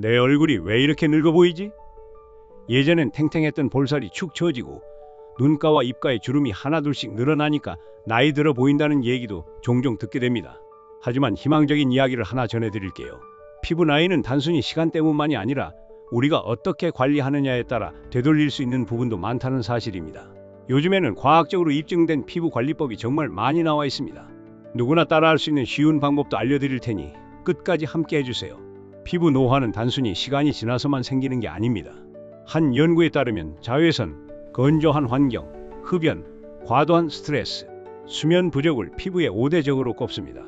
내 얼굴이 왜 이렇게 늙어 보이지? 예전엔 탱탱했던 볼살이 축 처지고 눈가와 입가에 주름이 하나둘씩 늘어나니까 나이 들어 보인다는 얘기도 종종 듣게 됩니다. 하지만 희망적인 이야기를 하나 전해드릴게요. 피부 나이는 단순히 시간 때문만이 아니라 우리가 어떻게 관리하느냐에 따라 되돌릴 수 있는 부분도 많다는 사실입니다. 요즘에는 과학적으로 입증된 피부 관리법이 정말 많이 나와 있습니다. 누구나 따라할 수 있는 쉬운 방법도 알려드릴 테니 끝까지 함께 해주세요. 피부 노화는 단순히 시간이 지나서만 생기는 게 아닙니다. 한 연구에 따르면 자외선, 건조한 환경, 흡연, 과도한 스트레스, 수면 부족을 피부의 5대 적으로 꼽습니다.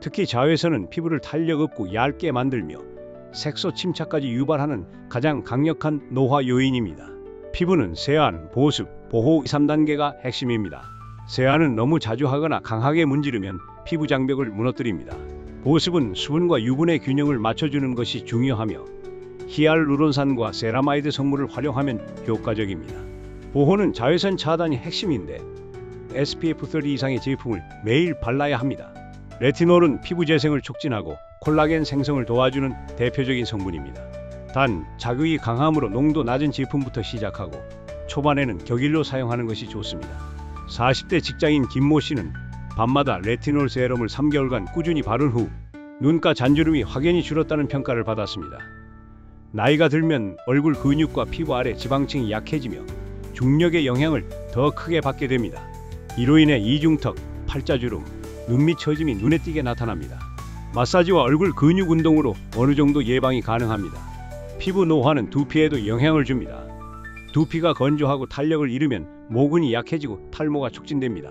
특히 자외선은 피부를 탄력 없고 얇게 만들며 색소 침착까지 유발하는 가장 강력한 노화 요인입니다. 피부는 세안, 보습, 보호 3단계가 핵심입니다. 세안은 너무 자주 하거나 강하게 문지르면 피부 장벽을 무너뜨립니다. 보습은 수분과 유분의 균형을 맞춰주는 것이 중요하며 히알루론산과 세라마이드 성분을 활용하면 효과적입니다. 보호는 자외선 차단이 핵심인데 SPF30 이상의 제품을 매일 발라야 합니다. 레티놀은 피부 재생을 촉진하고 콜라겐 생성을 도와주는 대표적인 성분입니다. 단, 자극이 강함으로 농도 낮은 제품부터 시작하고 초반에는 격일로 사용하는 것이 좋습니다. 40대 직장인 김모 씨는 밤마다 레티놀 세럼을 3개월간 꾸준히 바른 후 눈가 잔주름이 확연히 줄었다는 평가를 받았습니다. 나이가 들면 얼굴 근육과 피부 아래 지방층이 약해지며 중력의 영향을 더 크게 받게 됩니다. 이로 인해 이중턱, 팔자주름, 눈밑 처짐이 눈에 띄게 나타납니다. 마사지와 얼굴 근육 운동으로 어느 정도 예방이 가능합니다. 피부 노화는 두피에도 영향을 줍니다. 두피가 건조하고 탄력을 잃으면 모근이 약해지고 탈모가 촉진됩니다.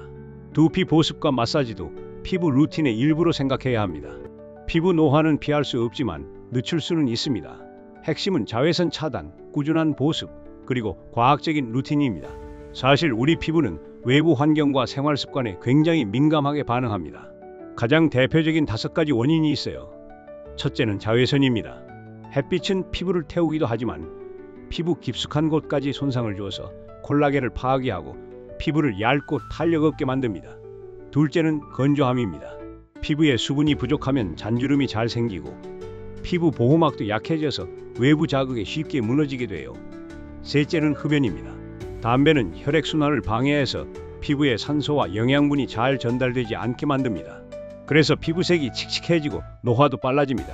두피 보습과 마사지도 피부 루틴의 일부로 생각해야 합니다. 피부 노화는 피할 수 없지만 늦출 수는 있습니다. 핵심은 자외선 차단, 꾸준한 보습, 그리고 과학적인 루틴입니다. 사실 우리 피부는 외부 환경과 생활 습관에 굉장히 민감하게 반응합니다. 가장 대표적인 5가지 원인이 있어요. 첫째는 자외선입니다. 햇빛은 피부를 태우기도 하지만 피부 깊숙한 곳까지 손상을 주어서 콜라겐을 파괴하고 피부를 얇고 탄력 없게 만듭니다. 둘째는 건조함입니다. 피부에 수분이 부족하면 잔주름이 잘 생기고 피부 보호막도 약해져서 외부 자극에 쉽게 무너지게 돼요. 셋째는 흡연입니다. 담배는 혈액순환을 방해해서 피부에 산소와 영양분이 잘 전달되지 않게 만듭니다. 그래서 피부색이 칙칙해지고 노화도 빨라집니다.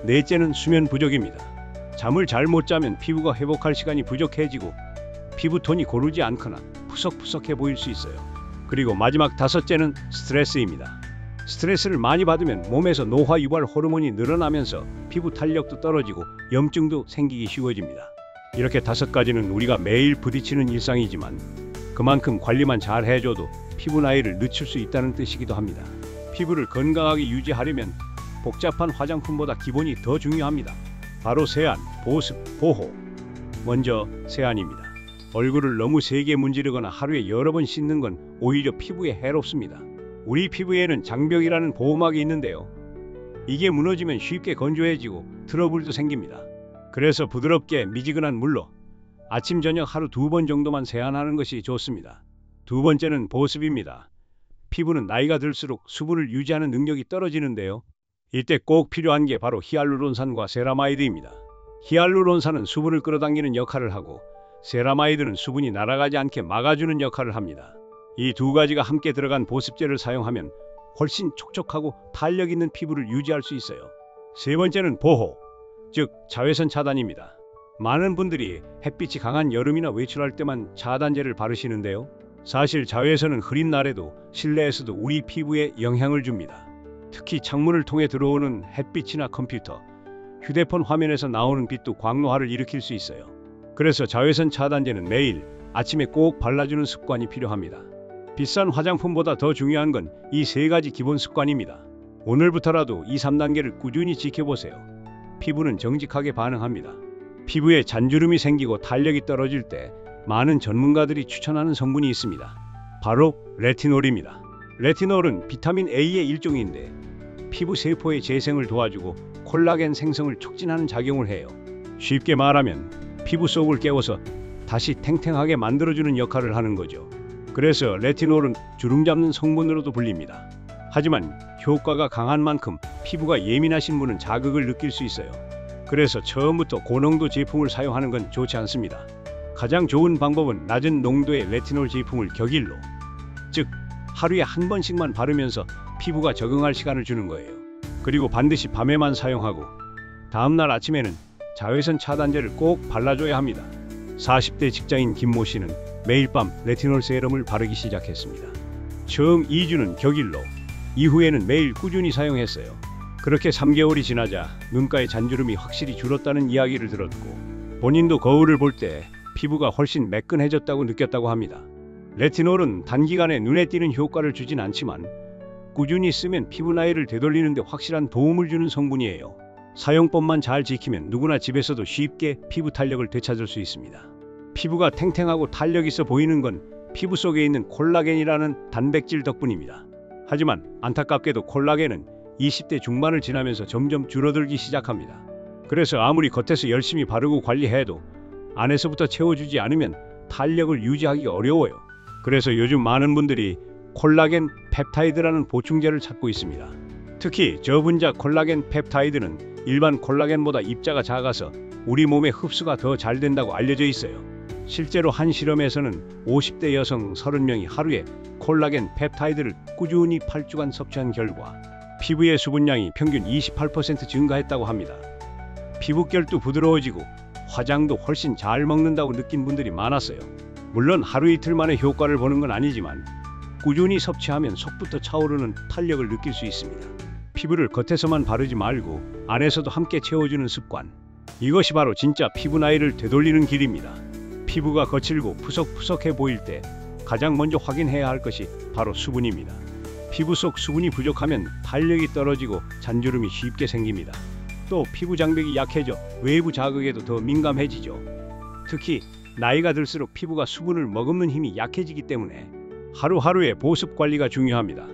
넷째는 수면 부족입니다. 잠을 잘 못 자면 피부가 회복할 시간이 부족해지고 피부톤이 고르지 않거나 푸석푸석해 보일 수 있어요. 그리고 마지막 5째는 스트레스입니다. 스트레스를 많이 받으면 몸에서 노화 유발 호르몬이 늘어나면서 피부 탄력도 떨어지고 염증도 생기기 쉬워집니다. 이렇게 5가지는 우리가 매일 부딪히는 일상이지만 그만큼 관리만 잘 해줘도 피부 나이를 늦출 수 있다는 뜻이기도 합니다. 피부를 건강하게 유지하려면 복잡한 화장품보다 기본이 더 중요합니다. 바로 세안, 보습, 보호. 먼저 세안입니다. 얼굴을 너무 세게 문지르거나 하루에 여러 번 씻는 건 오히려 피부에 해롭습니다. 우리 피부에는 장벽이라는 보호막이 있는데요. 이게 무너지면 쉽게 건조해지고 트러블도 생깁니다. 그래서 부드럽게 미지근한 물로 아침 저녁 하루 2번 정도만 세안하는 것이 좋습니다. 두 번째는 보습입니다. 피부는 나이가 들수록 수분을 유지하는 능력이 떨어지는데요. 이때 꼭 필요한 게 바로 히알루론산과 세라마이드입니다. 히알루론산은 수분을 끌어당기는 역할을 하고 세라마이드는 수분이 날아가지 않게 막아주는 역할을 합니다. 이 2가지가 함께 들어간 보습제를 사용하면 훨씬 촉촉하고 탄력 있는 피부를 유지할 수 있어요. 세 번째는 보호, 즉 자외선 차단입니다. 많은 분들이 햇빛이 강한 여름이나 외출할 때만 차단제를 바르시는데요. 사실 자외선은 흐린 날에도 실내에서도 우리 피부에 영향을 줍니다. 특히 창문을 통해 들어오는 햇빛이나 컴퓨터, 휴대폰 화면에서 나오는 빛도 광노화를 일으킬 수 있어요. 그래서 자외선 차단제는 매일 아침에 꼭 발라주는 습관이 필요합니다. 비싼 화장품보다 더 중요한 건 이 3가지 기본 습관입니다. 오늘부터라도 이 3단계를 꾸준히 지켜보세요. 피부는 정직하게 반응합니다. 피부에 잔주름이 생기고 탄력이 떨어질 때 많은 전문가들이 추천하는 성분이 있습니다. 바로 레티놀입니다. 레티놀은 비타민 A의 일종인데 피부 세포의 재생을 도와주고 콜라겐 생성을 촉진하는 작용을 해요. 쉽게 말하면 피부 속을 깨워서 다시 탱탱하게 만들어주는 역할을 하는 거죠. 그래서 레티놀은 주름 잡는 성분으로도 불립니다. 하지만 효과가 강한 만큼 피부가 예민하신 분은 자극을 느낄 수 있어요. 그래서 처음부터 고농도 제품을 사용하는 건 좋지 않습니다. 가장 좋은 방법은 낮은 농도의 레티놀 제품을 격일로, 즉 하루에 한 번씩만 바르면서 피부가 적응할 시간을 주는 거예요. 그리고 반드시 밤에만 사용하고 다음날 아침에는 자외선 차단제를 꼭 발라줘야 합니다. 40대 직장인 김모 씨는 매일 밤 레티놀 세럼을 바르기 시작했습니다. 처음 2주는 격일로, 이후에는 매일 꾸준히 사용했어요. 그렇게 3개월이 지나자 눈가의 잔주름이 확실히 줄었다는 이야기를 들었고, 본인도 거울을 볼 때 피부가 훨씬 매끈해졌다고 느꼈다고 합니다. 레티놀은 단기간에 눈에 띄는 효과를 주진 않지만 꾸준히 쓰면 피부 나이를 되돌리는 데 확실한 도움을 주는 성분이에요. 사용법만 잘 지키면 누구나 집에서도 쉽게 피부 탄력을 되찾을 수 있습니다. 피부가 탱탱하고 탄력 있어 보이는 건 피부 속에 있는 콜라겐이라는 단백질 덕분입니다. 하지만 안타깝게도 콜라겐은 20대 중반을 지나면서 점점 줄어들기 시작합니다. 그래서 아무리 겉에서 열심히 바르고 관리해도 안에서부터 채워주지 않으면 탄력을 유지하기 어려워요. 그래서 요즘 많은 분들이 콜라겐 펩타이드라는 보충제를 찾고 있습니다. 특히 저분자 콜라겐 펩타이드는 일반 콜라겐보다 입자가 작아서 우리 몸에 흡수가 더 잘 된다고 알려져 있어요. 실제로 한 실험에서는 50대 여성 30명이 하루에 콜라겐 펩타이드를 꾸준히 8주간 섭취한 결과 피부의 수분량이 평균 28% 증가했다고 합니다. 피부결도 부드러워지고 화장도 훨씬 잘 먹는다고 느낀 분들이 많았어요. 물론 하루 이틀 만에 효과를 보는 건 아니지만 꾸준히 섭취하면 속부터 차오르는 탄력을 느낄 수 있습니다. 피부를 겉에서만 바르지 말고 안에서도 함께 채워주는 습관, 이것이 바로 진짜 피부 나이를 되돌리는 길입니다. 피부가 거칠고 푸석푸석해 보일 때 가장 먼저 확인해야 할 것이 바로 수분입니다. 피부 속 수분이 부족하면 탄력이 떨어지고 잔주름이 쉽게 생깁니다. 또 피부 장벽이 약해져 외부 자극에도 더 민감해지죠. 특히 나이가 들수록 피부가 수분을 머금는 힘이 약해지기 때문에 하루하루의 보습 관리가 중요합니다.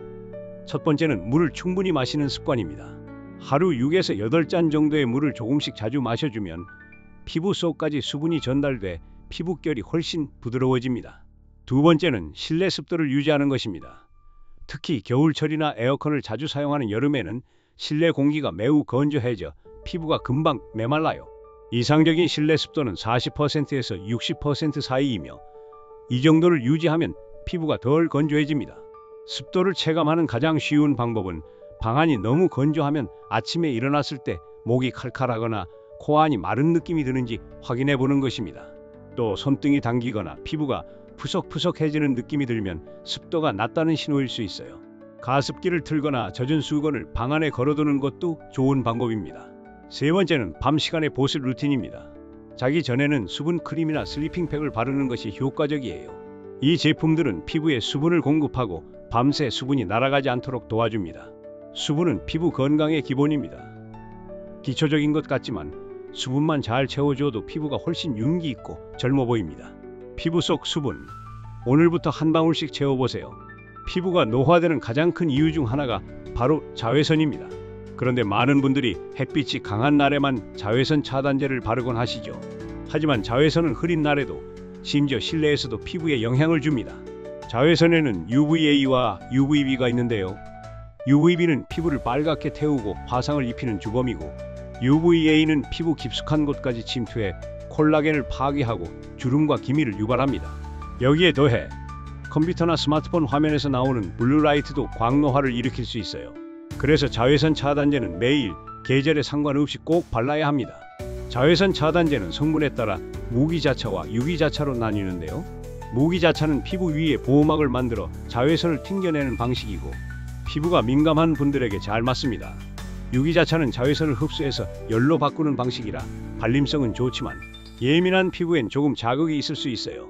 첫 번째는 물을 충분히 마시는 습관입니다. 하루 6에서 8잔 정도의 물을 조금씩 자주 마셔주면 피부 속까지 수분이 전달돼 피부결이 훨씬 부드러워집니다. 두 번째는 실내 습도를 유지하는 것입니다. 특히 겨울철이나 에어컨을 자주 사용하는 여름에는 실내 공기가 매우 건조해져 피부가 금방 메말라요. 이상적인 실내 습도는 40%에서 60% 사이이며 이 정도를 유지하면 피부가 덜 건조해집니다. 습도를 체감하는 가장 쉬운 방법은 방안이 너무 건조하면 아침에 일어났을 때 목이 칼칼하거나 코안이 마른 느낌이 드는지 확인해 보는 것입니다. 또 손등이 당기거나 피부가 푸석푸석해지는 느낌이 들면 습도가 낮다는 신호일 수 있어요. 가습기를 틀거나 젖은 수건을 방 안에 걸어두는 것도 좋은 방법입니다. 세 번째는 밤 시간의 보습 루틴입니다. 자기 전에는 수분 크림이나 슬리핑팩을 바르는 것이 효과적이에요. 이 제품들은 피부에 수분을 공급하고 밤새 수분이 날아가지 않도록 도와줍니다. 수분은 피부 건강의 기본입니다. 기초적인 것 같지만 수분만 잘 채워줘도 피부가 훨씬 윤기 있고 젊어 보입니다. 피부 속 수분, 오늘부터 한 방울씩 채워보세요. 피부가 노화되는 가장 큰 이유 중 하나가 바로 자외선입니다. 그런데 많은 분들이 햇빛이 강한 날에만 자외선 차단제를 바르곤 하시죠. 하지만 자외선은 흐린 날에도, 심지어 실내에서도 피부에 영향을 줍니다. 자외선에는 UVA와 UVB가 있는데요. UVB는 피부를 빨갛게 태우고 화상을 입히는 주범이고, UVA는 피부 깊숙한 곳까지 침투해 콜라겐을 파괴하고 주름과 기미를 유발합니다. 여기에 더해 컴퓨터나 스마트폰 화면에서 나오는 블루라이트도 광노화를 일으킬 수 있어요. 그래서 자외선 차단제는 매일 계절에 상관없이 꼭 발라야 합니다. 자외선 차단제는 성분에 따라 무기자차와 유기자차로 나뉘는데요. 무기자차는 피부 위에 보호막을 만들어 자외선을 튕겨내는 방식이고 피부가 민감한 분들에게 잘 맞습니다. 유기자차는 자외선을 흡수해서 열로 바꾸는 방식이라 발림성은 좋지만 예민한 피부엔 조금 자극이 있을 수 있어요.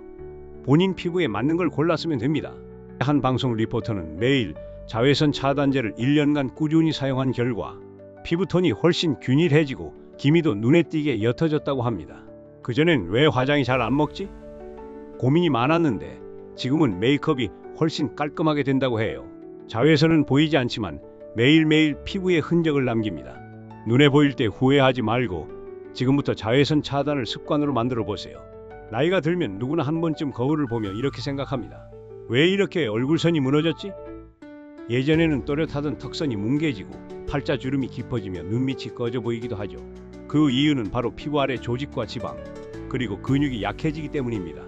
본인 피부에 맞는 걸 골라 쓰면 됩니다. 한 방송 리포터는 매일 자외선 차단제를 1년간 꾸준히 사용한 결과 피부톤이 훨씬 균일해지고 기미도 눈에 띄게 옅어졌다고 합니다. 그전엔 왜 화장이 잘 안 먹지? 고민이 많았는데 지금은 메이크업이 훨씬 깔끔하게 된다고 해요. 자외선은 보이지 않지만 매일매일 피부에 흔적을 남깁니다. 눈에 보일 때 후회하지 말고 지금부터 자외선 차단을 습관으로 만들어 보세요. 나이가 들면 누구나 한 번쯤 거울을 보며 이렇게 생각합니다. 왜 이렇게 얼굴선이 무너졌지? 예전에는 또렷하던 턱선이 뭉개지고 팔자 주름이 깊어지며 눈밑이 꺼져 보이기도 하죠. 그 그 이유는 바로 피부 아래 조직과 지방, 그리고 근육이 약해지기 때문입니다.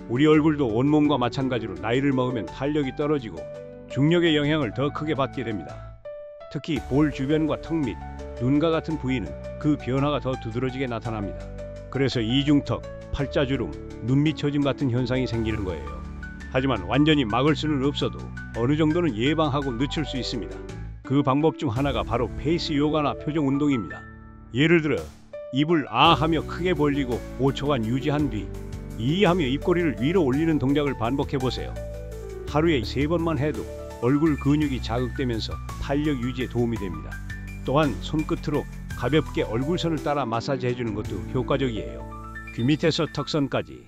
우리 얼굴도 온몸과 마찬가지로 나이를 먹으면 탄력이 떨어지고 중력의 영향을 더 크게 받게 됩니다. 특히 볼 주변과 턱 및 눈과 같은 부위는 그 변화가 더 두드러지게 나타납니다. 그래서 이중턱, 팔자주름, 눈밑 처짐 같은 현상이 생기는 거예요. 하지만 완전히 막을 수는 없어도 어느 정도는 예방하고 늦출 수 있습니다. 그 방법 중 하나가 바로 페이스 요가나 표정 운동입니다. 예를 들어 입을 아 하며 크게 벌리고 5초간 유지한 뒤 이 하며 입꼬리를 위로 올리는 동작을 반복해 보세요. 하루에 3번만 해도 얼굴 근육이 자극되면서 탄력 유지에 도움이 됩니다. 또한 손끝으로 가볍게 얼굴선을 따라 마사지 해주는 것도 효과적이에요. 귀 밑에서 턱선까지,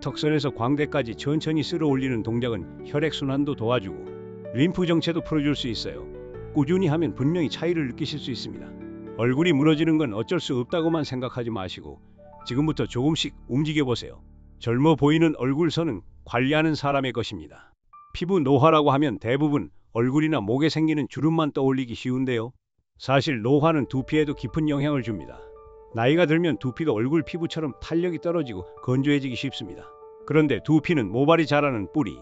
턱선에서 광대까지 천천히 쓸어 올리는 동작은 혈액순환도 도와주고 림프 정체도 풀어줄 수 있어요. 꾸준히 하면 분명히 차이를 느끼실 수 있습니다. 얼굴이 무너지는 건 어쩔 수 없다고만 생각하지 마시고 지금부터 조금씩 움직여보세요. 젊어 보이는 얼굴선은 관리하는 사람의 것입니다. 피부 노화라고 하면 대부분 얼굴이나 목에 생기는 주름만 떠올리기 쉬운데요. 사실 노화는 두피에도 깊은 영향을 줍니다. 나이가 들면 두피도 얼굴 피부처럼 탄력이 떨어지고 건조해지기 쉽습니다. 그런데 두피는 모발이 자라는 뿌리,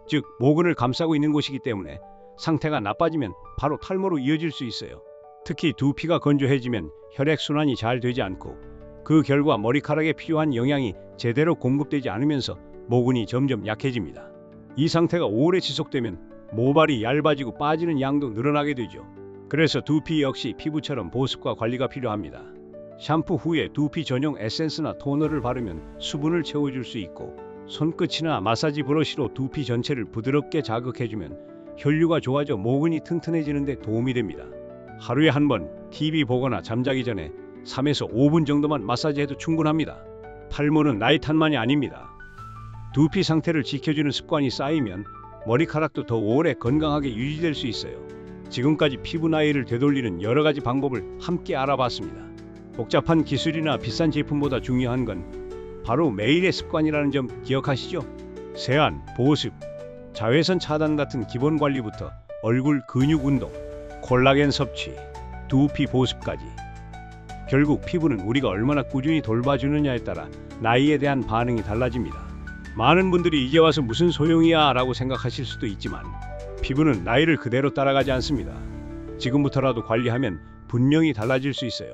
즉 모근을 감싸고 있는 곳이기 때문에 상태가 나빠지면 바로 탈모로 이어질 수 있어요. 특히 두피가 건조해지면 혈액순환이 잘 되지 않고 그 결과 머리카락에 필요한 영양이 제대로 공급되지 않으면서 모근이 점점 약해집니다. 이 상태가 오래 지속되면 모발이 얇아지고 빠지는 양도 늘어나게 되죠. 그래서 두피 역시 피부처럼 보습과 관리가 필요합니다. 샴푸 후에 두피 전용 에센스나 토너를 바르면 수분을 채워줄 수 있고 손끝이나 마사지 브러쉬로 두피 전체를 부드럽게 자극해주면 혈류가 좋아져 모근이 튼튼해지는 데 도움이 됩니다. 하루에 한 번 TV 보거나 잠자기 전에 3에서 5분 정도만 마사지해도 충분합니다. 탈모는 나이 탓만이 아닙니다. 두피 상태를 지켜주는 습관이 쌓이면 머리카락도 더 오래 건강하게 유지될 수 있어요. 지금까지 피부 나이를 되돌리는 여러 가지 방법을 함께 알아봤습니다. 복잡한 기술이나 비싼 제품보다 중요한 건 바로 매일의 습관이라는 점 기억하시죠? 세안, 보습, 자외선 차단 같은 기본 관리부터 얼굴 근육 운동, 콜라겐 섭취, 두피 보습까지. 결국 피부는 우리가 얼마나 꾸준히 돌봐주느냐에 따라 나이에 대한 반응이 달라집니다. 많은 분들이 이제 와서 무슨 소용이야 라고 생각하실 수도 있지만 피부는 나이를 그대로 따라가지 않습니다. 지금부터라도 관리하면 분명히 달라질 수 있어요.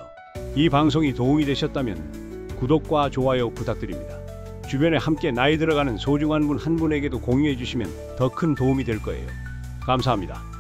이 방송이 도움이 되셨다면 구독과 좋아요 부탁드립니다. 주변에 함께 나이 들어가는 소중한 분 한 분에게도 공유해 주시면 더 큰 도움이 될 거예요. 감사합니다.